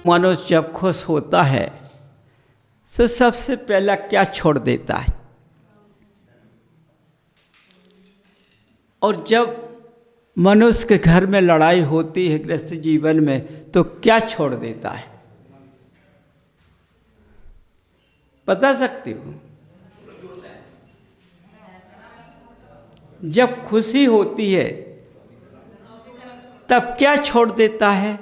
मनुष्य जब खुश होता है तो सबसे पहला क्या छोड़ देता है? और जब मनुष्य के घर में लड़ाई होती है गृहस्थ जीवन में तो क्या छोड़ देता है? बता सकते हो? जब खुशी होती है तब क्या छोड़ देता है?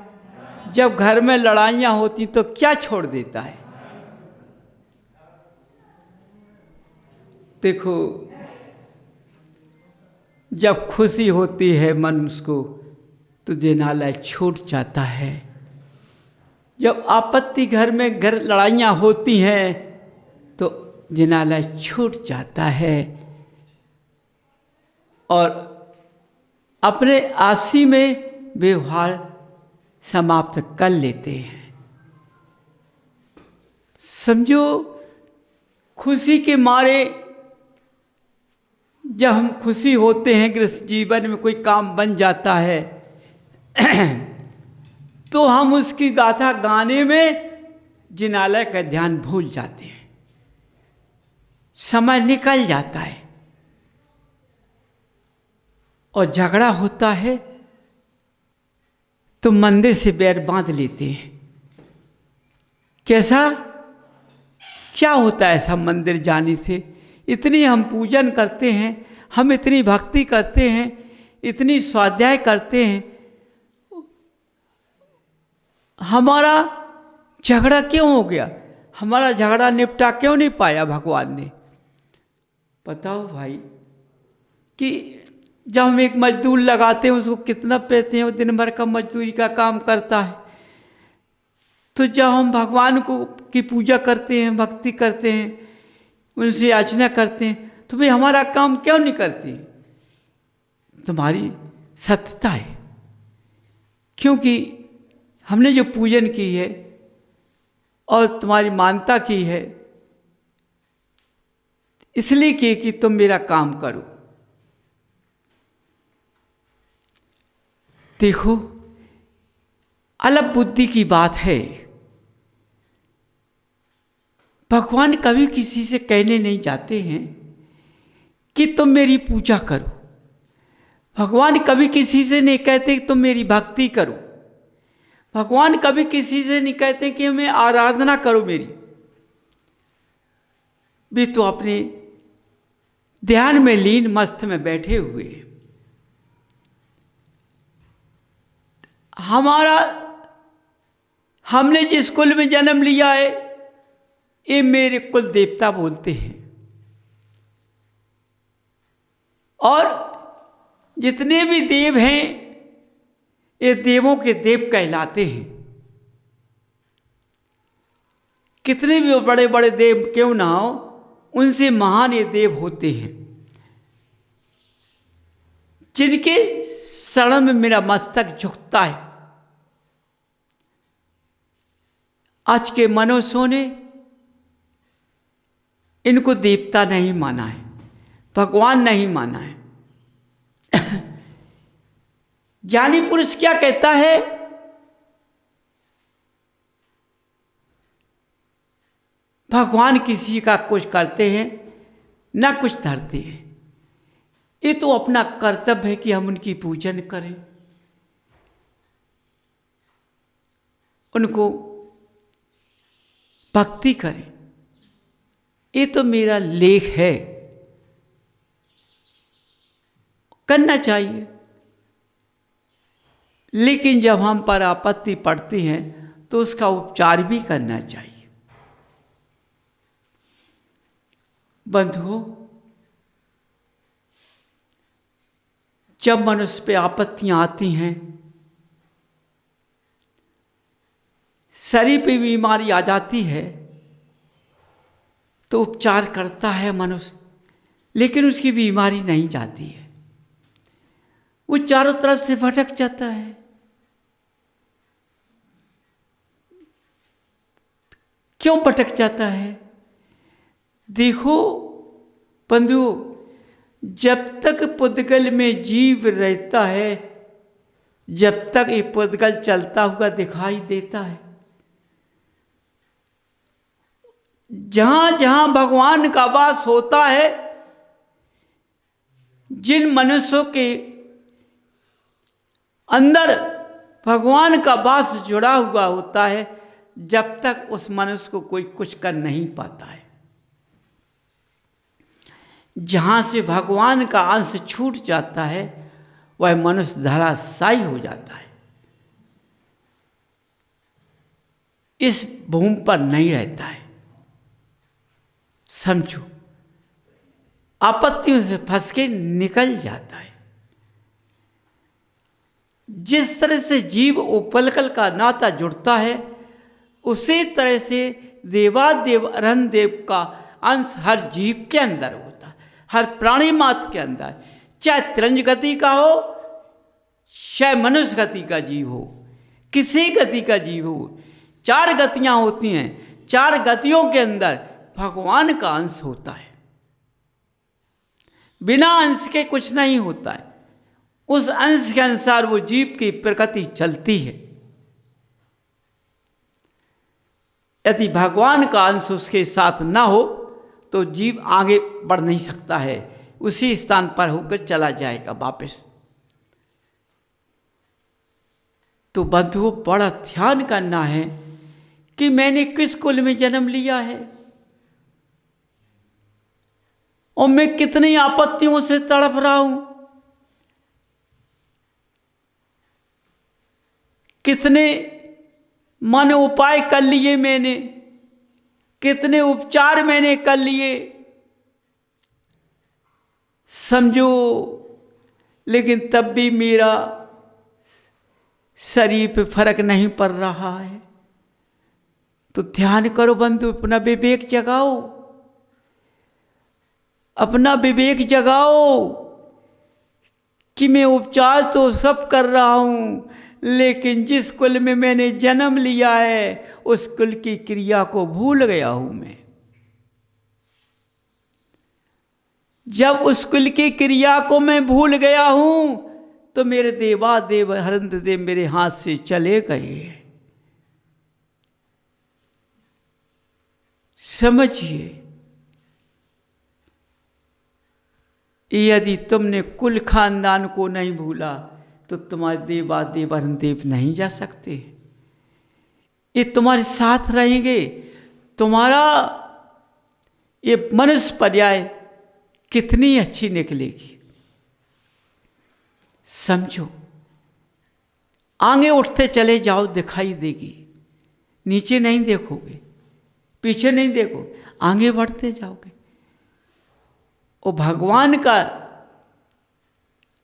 जब घर में लड़ाइयाँ होती तो क्या छोड़ देता है? देखो, जब खुशी होती है मनुष्य को तो जिनालय छूट जाता है। जब आपत्ति घर में लड़ाइयाँ होती हैं तो जिनालय छूट जाता है और अपने आपसी में व्यवहार समाप्त कर लेते हैं। समझो, खुशी के मारे जब हम खुशी होते हैं गृहस्थ जीवन में कोई काम बन जाता है तो हम उसकी गाथा गाने में जिनालय का ध्यान भूल जाते हैं। समय निकल जाता है और झगड़ा होता है तो मंदिर से बैर बांध लेते हैं। कैसा क्या होता है ऐसा? मंदिर जाने से इतनी हम पूजन करते हैं, हम इतनी भक्ति करते हैं, इतनी स्वाध्याय करते हैं, हमारा झगड़ा क्यों हो गया? हमारा झगड़ा निपटा क्यों नहीं पाया भगवान ने? बताओ भाई कि जब हम एक मजदूर लगाते हैं उसको कितना पैसे हैं? वो दिन भर का मजदूरी का काम करता है। तो जब हम भगवान को की पूजा करते हैं, भक्ति करते हैं, उनसे याचना करते हैं, तो भाई हमारा काम क्यों नहीं करती? तुम्हारी सत्यता है, क्योंकि हमने जो पूजन की है और तुम्हारी मानता की है इसलिए कि तुम मेरा काम करो। देखो, अलग बुद्धि की बात है। भगवान कभी किसी से कहने नहीं जाते हैं कि तुम मेरी पूजा करो। भगवान कभी किसी से नहीं कहते कि तुम मेरी भक्ति करो। भगवान कभी किसी से नहीं कहते कि मैं आराधना करो मेरी। वे तो अपने ध्यान में लीन मस्त में बैठे हुए हैं। हमने जिस कुल में जन्म लिया है ये मेरे कुल देवता बोलते हैं और जितने भी देव हैं ये देवों के देव कहलाते हैं। कितने भी बड़े बड़े देव क्यों ना हो, उनसे महान ये देव होते हैं जिनके शरण में मेरा मस्तक झुकता है। आज के मनुष्यों ने इनको देवता नहीं माना है, भगवान नहीं माना है। ज्ञानी पुरुष क्या कहता है? भगवान किसी का कुछ करते हैं ना कुछ धरते हैं। ये तो अपना कर्तव्य है कि हम उनकी पूजन करें, उनको भक्ति करें। ये तो मेरा लेख है, करना चाहिए। लेकिन जब हम पर आपत्ति पड़ती है तो उसका उपचार भी करना चाहिए। बंधुओं, जब मनुष्य पे आपत्तियां आती हैं, शरीर पे बीमारी आ जाती है तो उपचार करता है मनुष्य, लेकिन उसकी बीमारी नहीं जाती है। वो चारों तरफ से भटक जाता है। क्यों भटक जाता है? देखो बंधुओं, जब तक पुद्गल में जीव रहता है, जब तक ये पुद्गल चलता हुआ दिखाई देता है, जहां जहां भगवान का वास होता है, जिन मनुष्यों के अंदर भगवान का वास जुड़ा हुआ होता है, जब तक उस मनुष्य को कोई कुछ कर नहीं पाता है। जहां से भगवान का अंश छूट जाता है, वह मनुष्य धराशायी हो जाता है, इस भूमि पर नहीं रहता है। समझो, आपत्तियों से फंस के निकल जाता है। जिस तरह से जीव उपलकल का नाता जुड़ता है, उसी तरह से देवादेव अरहन देव का अंश हर जीव के अंदर होता है, हर प्राणी मात्र के अंदर, चाहे त्रिंज गति का हो, चाहे मनुष्य गति का जीव हो, किसी गति का जीव हो। 4 गतियां होती हैं, 4 गतियों के अंदर भगवान का अंश होता है। बिना अंश के कुछ नहीं होता है। उस अंश के अनुसार वो जीव की प्रकृति चलती है। यदि भगवान का अंश उसके साथ ना हो तो जीव आगे बढ़ नहीं सकता है, उसी स्थान पर होकर चला जाएगा वापस। तो बंधुओं, बड़ा ध्यान करना है कि मैंने किस कुल में जन्म लिया है और मैं कितनी आपत्तियों से तड़प रहा हूं, कितने मन उपाय कर लिए मैंने, कितने उपचार मैंने कर लिए, समझो, लेकिन तब भी मेरा शरीर पे फर्क नहीं पड़ रहा है। तो ध्यान करो बंधु, अपना विवेक जगाओ, अपना विवेक जगाओ कि मैं उपचार तो सब कर रहा हूं, लेकिन जिस कुल में मैंने जन्म लिया है उस कुल की क्रिया को भूल गया हूं मैं। जब उस कुल की क्रिया को मैं भूल गया हूं तो मेरे देवादेव अरहन देव मेरे हाथ से चले गए। समझिए, यदि तुमने कुल खानदान को नहीं भूला तो तुम्हारे देवादेव अरहन देव नहीं जा सकते। ये तुम्हारे साथ रहेंगे। तुम्हारा ये मनुष्य पर्याय कितनी अच्छी निकलेगी। समझो, आगे उठते चले जाओ, दिखाई देगी। नीचे नहीं देखोगे, पीछे नहीं देखो, आगे बढ़ते जाओगे। और भगवान का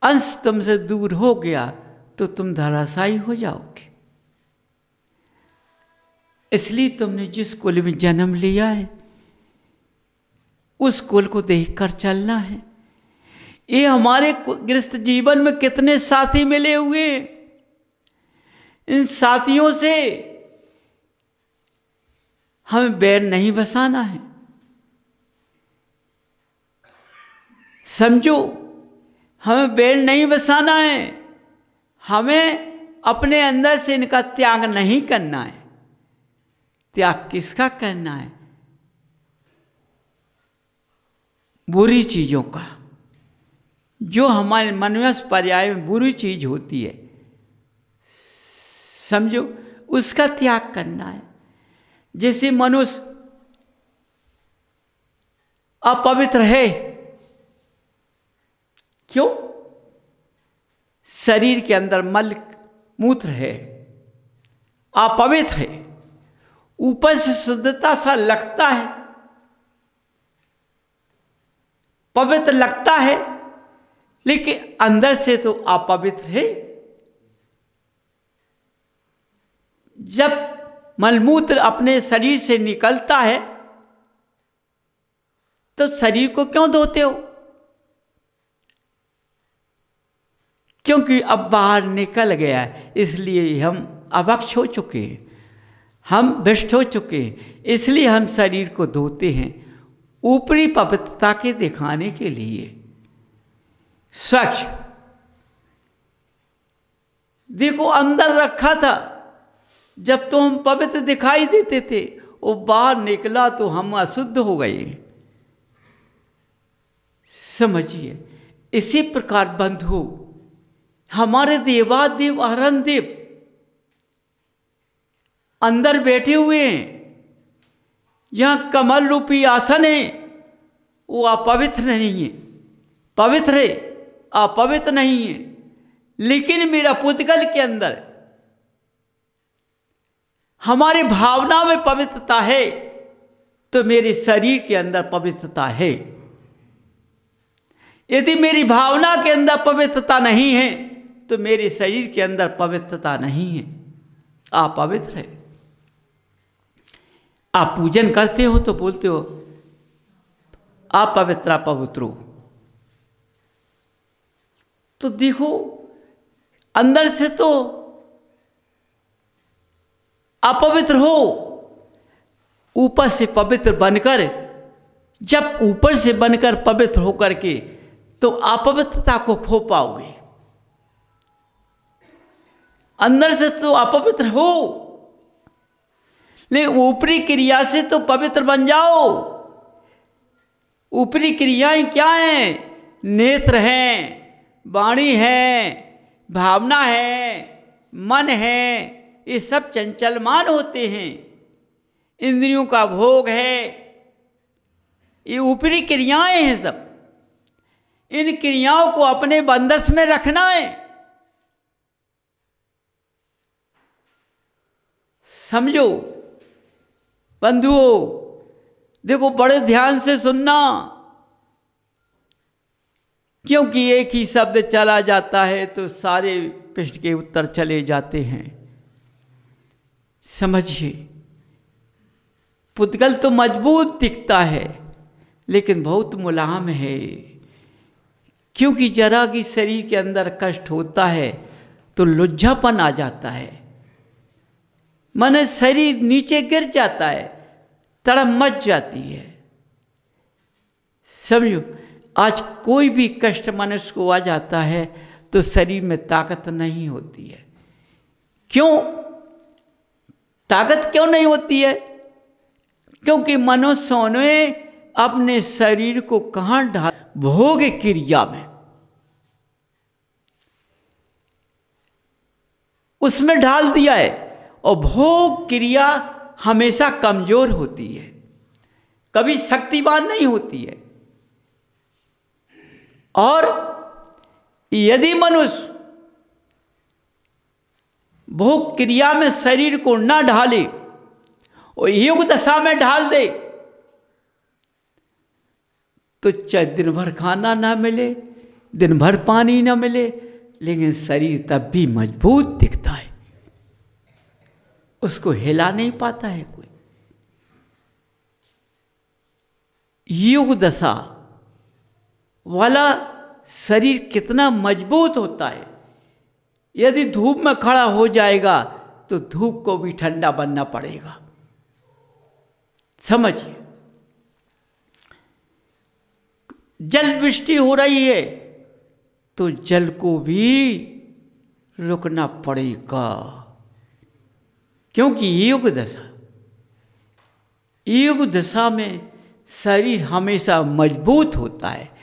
अंश तुमसे दूर हो गया तो तुम धराशायी हो जाओगे। इसलिए तुमने जिस कुल में जन्म लिया है उस कुल को देखकर चलना है। ये हमारे गृहस्थ जीवन में कितने साथी मिले हुए हैं, इन साथियों से हमें बैर नहीं बसाना है। समझो, हमें बैर नहीं बसाना है, हमें अपने अंदर से इनका त्याग नहीं करना है। त्याग किसका करना है? बुरी चीजों का, जो हमारे मनवश पर्याय में बुरी चीज होती है, समझो, उसका त्याग करना है। जैसे मनुष्य अपवित्र है, क्यों? शरीर के अंदर मल मूत्र है, अपवित्र है, ऊपर से शुद्धता सा लगता है, पवित्र लगता है, लेकिन अंदर से तो अपवित्र है। जब मलमूत्र अपने शरीर से निकलता है तो शरीर को क्यों धोते हो? क्योंकि अब बाहर निकल गया है, इसलिए हम अवक्ष हो चुके हैं, हम भ्रष्ट हो चुके हैं, इसलिए हम शरीर को धोते हैं, ऊपरी पवित्रता के दिखाने के लिए। स्वच्छ देखो, अंदर रखा था, जब तो हम पवित्र दिखाई देते थे, वो बाहर निकला तो हम अशुद्ध हो गए। समझिए, इसी प्रकार बंधु हमारे देवादेव हरण देव अंदर बैठे हुए हैं। यहां कमल रूपी आसन है, वो अपवित्र नहीं है, पवित्र है, अपवित्र नहीं है। लेकिन मेरा पुद्गल के अंदर हमारी भावना में पवित्रता है, तो मेरे शरीर के अंदर पवित्रता है। यदि मेरी भावना के अंदर पवित्रता नहीं है, तो मेरे शरीर के अंदर पवित्रता नहीं है, अपवित्र है। आप पूजन करते हो तो बोलते हो आप पवित्र पवित्र हो, तो देखो अंदर से तो अपवित्र हो, ऊपर से पवित्र बनकर, जब ऊपर से बनकर पवित्र होकर के तो अपवित्रता को खो पाओगे। अंदर से तो अपवित्र हो, लेकिन ऊपरी क्रिया से तो पवित्र बन जाओ। ऊपरी क्रियाएं क्या हैं? नेत्र हैं, वाणी है, भावना है, मन है, ये सब चंचलमान होते हैं। इंद्रियों का भोग है, ये ऊपरी क्रियाएं हैं सब। इन क्रियाओं को अपने बंधस में रखना है। समझो बंधुओं, देखो बड़े ध्यान से सुनना, क्योंकि एक ही शब्द चला जाता है तो सारे प्रश्न के उत्तर चले जाते हैं। समझिए, पुद्गल तो मजबूत दिखता है लेकिन बहुत मुलायम है, क्योंकि जरा कि शरीर के अंदर कष्ट होता है तो लुझापन आ जाता है, मन शरीर नीचे गिर जाता है, तड़प मच जाती है। समझो, आज कोई भी कष्ट मनुष्य को आ जाता है तो शरीर में ताकत नहीं होती है। क्यों ताकत क्यों नहीं होती है? क्योंकि मनुष्यों ने अपने शरीर को कहाँ ढाल, भोग क्रिया में, उसमें ढाल दिया है। और भोग क्रिया हमेशा कमजोर होती है, कभी शक्तिवान नहीं होती है। और यदि मनुष्य भोग क्रिया में शरीर को न ढाले और युग दशा में ढाल दे, तो चाहे दिन भर खाना ना मिले, दिन भर पानी ना मिले, लेकिन शरीर तब भी मजबूत दिखता है, उसको हिला नहीं पाता है कोई। युग दशा वाला शरीर कितना मजबूत होता है। यदि धूप में खड़ा हो जाएगा तो धूप को भी ठंडा बनना पड़ेगा। समझिए, जल वृष्टि हो रही है तो जल को भी रुकना पड़ेगा, क्योंकि युग दशा में शरीर हमेशा मजबूत होता है।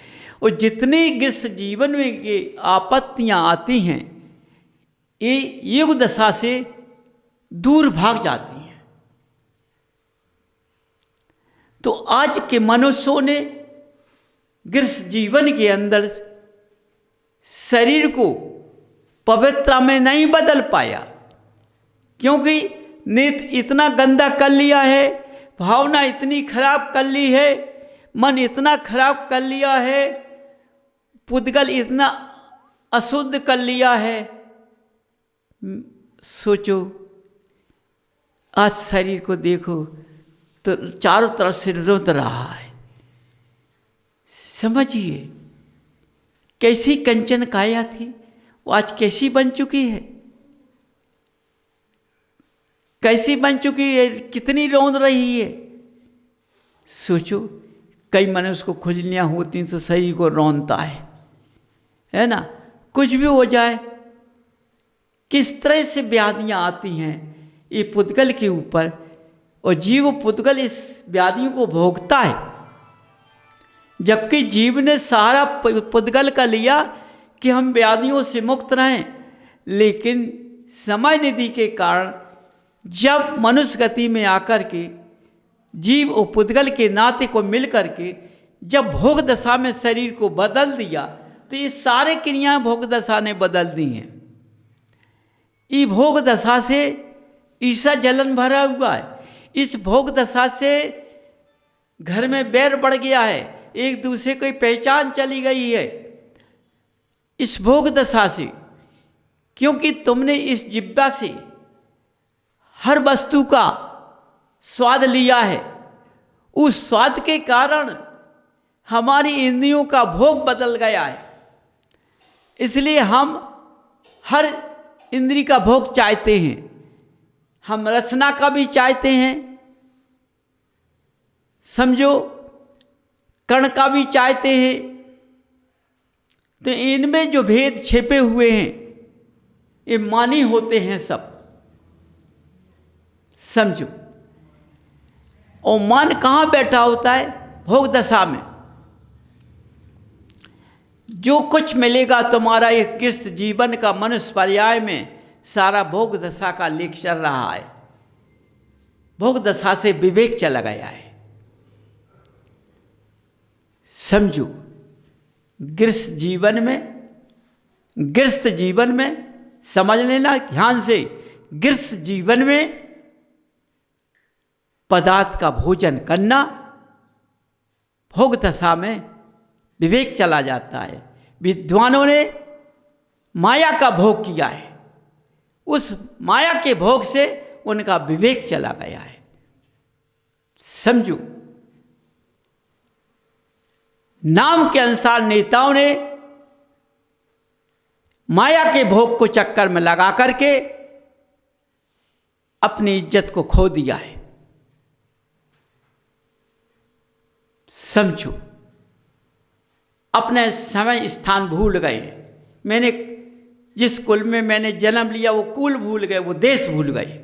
और जितनी गृहस्थ जीवन में ये आपत्तियां आती हैं, ये युग दशा से दूर भाग जाती हैं। तो आज के मनुष्यों ने गृहस्थ जीवन के अंदर शरीर को पवित्रता में नहीं बदल पाया, क्योंकि नेत्र इतना गंदा कर लिया है, भावना इतनी खराब कर ली है, मन इतना खराब कर लिया है, पुद्गल इतना अशुद्ध कर लिया है। सोचो, आज शरीर को देखो तो चारों तरफ से रुद रहा है। समझिए, कैसी कंचन काया थी, वो आज कैसी बन चुकी है, कैसी बन चुकी है, कितनी रौंद रही है। सोचो, कई मनुष्य को खुजलियाँ होती हैं तो शरीर को रौंदता है ना, कुछ भी हो जाए, किस तरह से व्याधियाँ आती हैं। ये पुद्गल के ऊपर और जीव पुद्गल इस व्याधियों को भोगता है, जबकि जीव ने सारा पुद्गल का लिया कि हम व्याधियों से मुक्त रहें। लेकिन समय निधि के कारण जब मनुष्य गति में आकर के जीव और पुद्गल के नाते को मिल करके जब भोग दशा में शरीर को बदल दिया, तो ये सारे क्रियाएं भोग दशा ने बदल दी हैं। ये भोग दशा से ईर्ष्या जलन भरा हुआ है। इस भोग दशा से घर में बैर बढ़ गया है, एक दूसरे की पहचान चली गई है इस भोग दशा से, क्योंकि तुमने इस जिब्बा से हर वस्तु का स्वाद लिया है। उस स्वाद के कारण हमारी इंद्रियों का भोग बदल गया है, इसलिए हम हर इंद्री का भोग चाहते हैं। हम रचना का भी चाहते हैं, समझो, कर्ण का भी चाहते हैं। तो इनमें जो भेद छिपे हुए हैं ये मानी होते हैं सब, समझो। और मन कहाँ बैठा होता है? भोग दशा में। जो कुछ मिलेगा तुम्हारा ये गृहस्थ जीवन का मनुष्य पर्याय में सारा भोग दशा का लेख चल रहा है। भोग दशा से विवेक चला गया है, समझो। गृहस्थ जीवन में समझ लेना ध्यान से, गृहस्थ जीवन में पदार्थ का भोजन करना, भोग दशा में विवेक चला जाता है। विद्वानों ने माया का भोग किया है, उस माया के भोग से उनका विवेक चला गया है, समझो। नाम के अनुसार नेताओं ने माया के भोग को चक्कर में लगा करके अपनी इज्जत को खो दिया है, समझो। अपने समय स्थान भूल गए। मैंने जिस कुल में मैंने जन्म लिया वो कुल भूल गए, वो देश भूल गए।